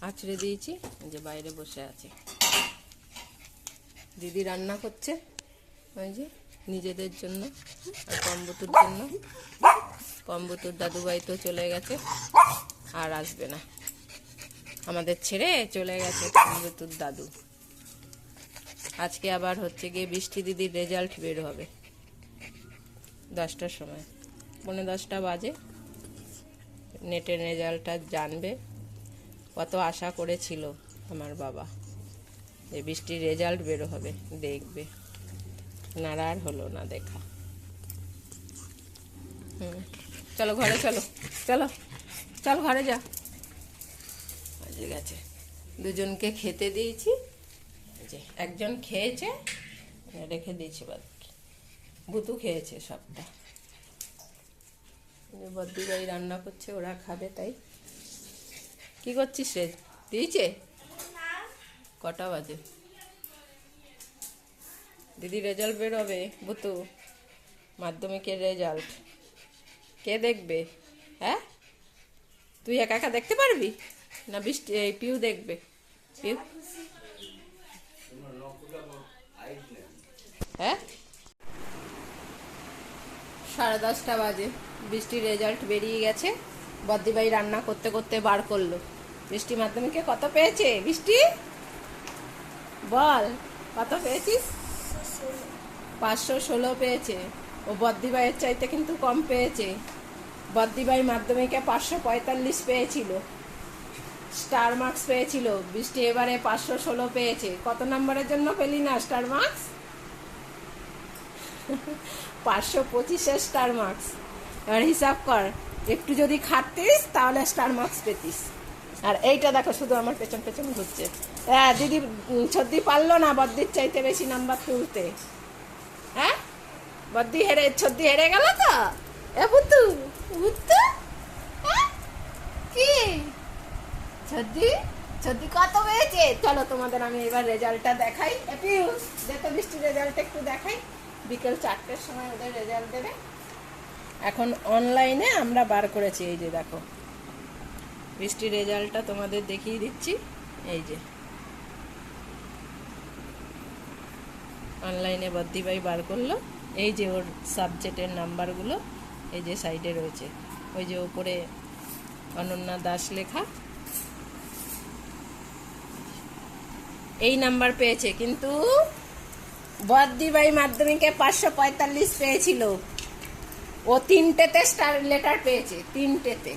আঁচড়ে দিয়েছি, যে বাইরে বসে আছে। দিদি রান্না করছে ওই যে নিজেদের জন্য আর কম্বুতুর জন্য। কম্বুতুর দাদুভাই তো চলে গেছে, আর আসবে না, আমাদের ছেড়ে চলে গেছে কম্বুতুর দাদু। আজকে আবার হচ্ছে গিয়ে বৃষ্টি দিদির রেজাল্ট বের হবে 10টার সময়, 9:45 বাজে নেটের রেজাল্টটা জানবে। কত আশা করেছিল আমার বাবা যে বৃষ্টির রেজাল্ট বের হবে, দেখবে, নাড়ার হলো না দেখা। চলো ঘরে, চলো চলো চল ঘরে যা। বাজে গেছে, দুজনকে খেতে দিয়েছি, যে একজন খেয়েছে, রেখে দিয়েছি, বাদ ভুতু খেয়েছে সবটা। বদ্দিভাই রান্না করছে, ওরা খাবে তাই। কি করছিস রে? দিয়েছে? কটা বাজে? দিদি রেজাল্ট বেরোবে ভুতু, মাধ্যমিকের রেজাল্ট। কে দেখবে? হ্যাঁ, তুই একা একা দেখতে পারবি না বৃষ্টি পিউ দেখবে? পিউ হ্যাঁ, 10:30 বাজে, বৃষ্টির রেজাল্ট বেরিয়ে গেছে। বদ্দিভাই রান্না করতে করতে বার করলো। বৃষ্টি মাধ্যমিকে কত পেয়েছে? বৃষ্টি বল, কত পেয়েছিস? 516 পেয়েছে। ও বদ্দিভাইয়ের চাইতে কিন্তু কম পেয়েছে। বদ্দিভাই মাধ্যমিকে 545 পেয়েছিল, স্টার মার্কস পেয়েছিল। বৃষ্টি এবারে 516 পেয়েছে। কত নম্বরের জন্য পেলি না স্টার মার্কস? 525 star marks. এবার হিসাব কর, একটু যদি খাটতিস তাহলে স্টার মার্কস পেতিস। আর এইটা দেখো, শুধু আমার পেছন পেছন ঘুরছে। হ্যাঁ, দিদি ছদ্দি পারলো না বদ্দির চাইতে বেশি নাম্বার তুলতে। হ্যাঁ, বদ্দি ছদ্দি হেরে গেল তো। এ বুতু, বুতু কি ছদ্দি, ছদ্দি কত পেয়েছে? চলো তোমাদের আমি এবার রেজাল্টটা দেখাই। যেত বৃষ্টির রেজাল্ট একটু দেখাই। বিকেল 4টের সময় ওদের রেজাল্ট দেবে। এখন অনলাইনে আমরা বার করেছি, এই যে দেখো বৃষ্টির রেজাল্টটা তোমাদের দেখিয়ে দিচ্ছি। এই যে অনলাইনে বদ্দিভাই বার করলো। এই যে ওর সাবজেক্টের নাম্বারগুলো এই যে সাইডে রয়েছে, ওই যে উপরে অনন্যা দাস লেখা, এই নাম্বার পেয়েছে। কিন্তু বদ্দিভাই মাধ্যমিকে 545 পেয়েছিল। ও 3টেতে স্টার লেটার পেয়েছে, 3টেতে,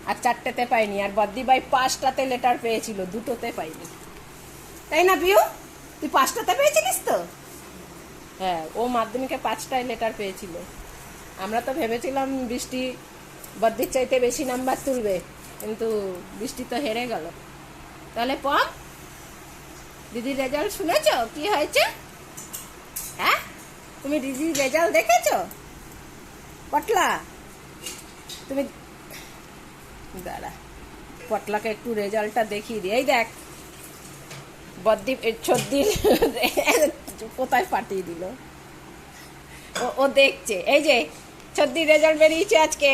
আর 4টেতে পাইনি। আর বদ্দিভাই 5টাতে লেটার পেয়েছিল, 2টোতে পাইনি। তাই না বিউ? তুই 5টাতে পেয়েছিলিস তো? হ্যাঁ, ও মাধ্যমিকে 5টায় লেটার পেয়েছিল। আমরা তো ভেবেছিলাম বৃষ্টি বদ্দির চাইতে বেশি নাম্বার তুলবে, কিন্তু বৃষ্টি তো হেরে গেল। তাহলে পম, দিদির রেজাল্ট শুনেছ কি হয়েছে? হ্যাঁ, তুমি দিদির রেজাল্ট দেখেছ? পটলা, তুমি দাঁড়া, পটলাকে একটু রেজাল্টটা দেখিয়ে দিই। এই দেখ বদ্দীপ ছদ্দির কোথায় পাঠিয়ে দিল, ও দেখছে। এই যে ছদ্দির রেজাল্ট বেরিয়েছে আজকে,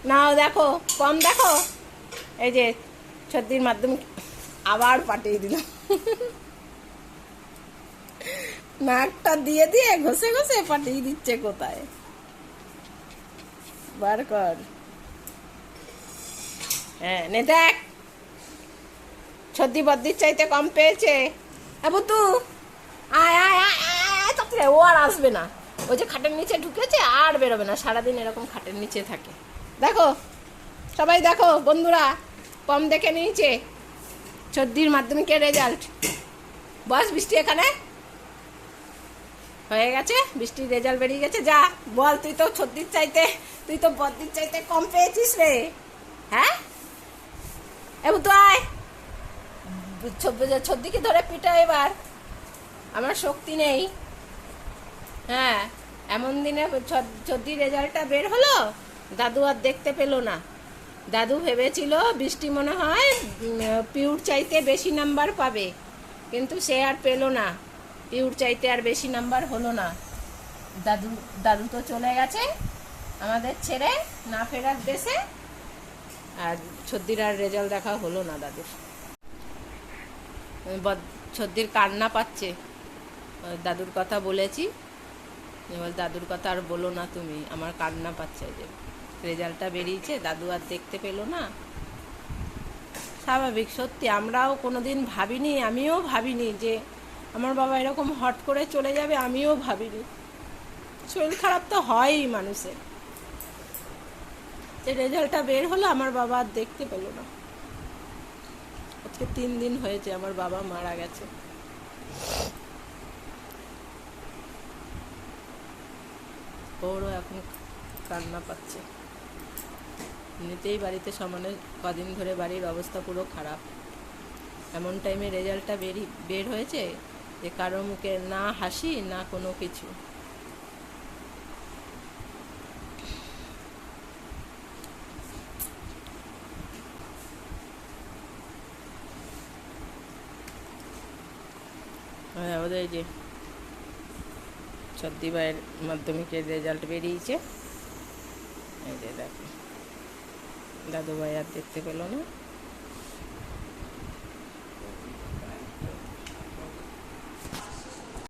নাও দেখো, কম দেখো। এই যে ছদ্দির মাধ্যমিক আবার পাঠিয়ে দিল। নাকটা দিয়ে দিয়ে ঘষে ঘষে পাঠিয়ে দিচ্ছে কোথায়, বার কর। হ্যাঁ, নে দেখ, ছদ্দি বদ্দির চাইতে কম পেয়েছে। বুতু আয় আয় আয় আয়, তাড়াতাড়ি, ও আর আসবে না। ও যে খাটের নিচে ঢুকেছে, আর বেরোবে না, সারাদিন এরকম খাটের নিচে থাকে। দেখো সবাই, দেখো বন্ধুরা, কম দেখে নিয়েছে ছদ্দির মাধ্যমিকের রেজাল্ট। বস বৃষ্টি, এখানে হয়ে গেছে, বৃষ্টির রেজাল্ট বেরিয়ে গেছে। যা বল, তুই তো ছদ্দির চাইতে, তুই তো বদ্দির চাইতে কম পেয়েছিস রে। হ্যাঁ, এবার তো আয়, ছদ্দিকে ধরে পিটা, এবার আমার শক্তি নেই। হ্যাঁ, এমন দিনে ছদ্দির রেজাল্টটা বের হলো, দাদু আর দেখতে পেলো না। দাদু ভেবেছিল বৃষ্টি মনে হয় পিউর চাইতে বেশি নাম্বার পাবে, কিন্তু সে আর পেলো না, পিউর চাইতে আর বেশি নাম্বার হলো না। দাদু তো চলে গেছে আমাদের ছেড়ে, না ফেরার দেশে। আর ছদ্দির আর রেজাল্ট দেখা হলো না দাদুর। ছদ্দির কান্না পাচ্ছে, দাদুর কথা বলেছি, এবার দাদুর কথা আর বলো না তুমি, আমার কান্না পাচ্ছে যে রেজাল্টটা বেরিয়েছে, দাদু আর দেখতে পেলো না। স্বাভাবিক, সত্যি আমরাও কোনোদিন ভাবিনি, আমিও ভাবিনি যে আমার বাবা এরকম হট করে চলে যাবে, আমিও ভাবিনি। শরীর খারাপ তো হয়ই মানুষের। যে রেজাল্টটা বের হলো, আমার বাবা আর দেখতে পেলো না। আজকে 3 দিন হয়েছে আমার বাবা মারা গেছে। ওরও এখন কান্না পাচ্ছে। এমনিতেই বাড়িতে সমানে কদিন ধরে বাড়ির অবস্থা পুরো খারাপ। এমন টাইমে রেজাল্টটা বের হয়েছে যে কারো মুখে না হাসি না কোনো কিছু। ওদের যে ছদ্দি ভাইয়ের মাধ্যমিকের রেজাল্ট বেরিয়েছে, এই যে দেখো, দাদু ভাই আর দেখতে পেলো না।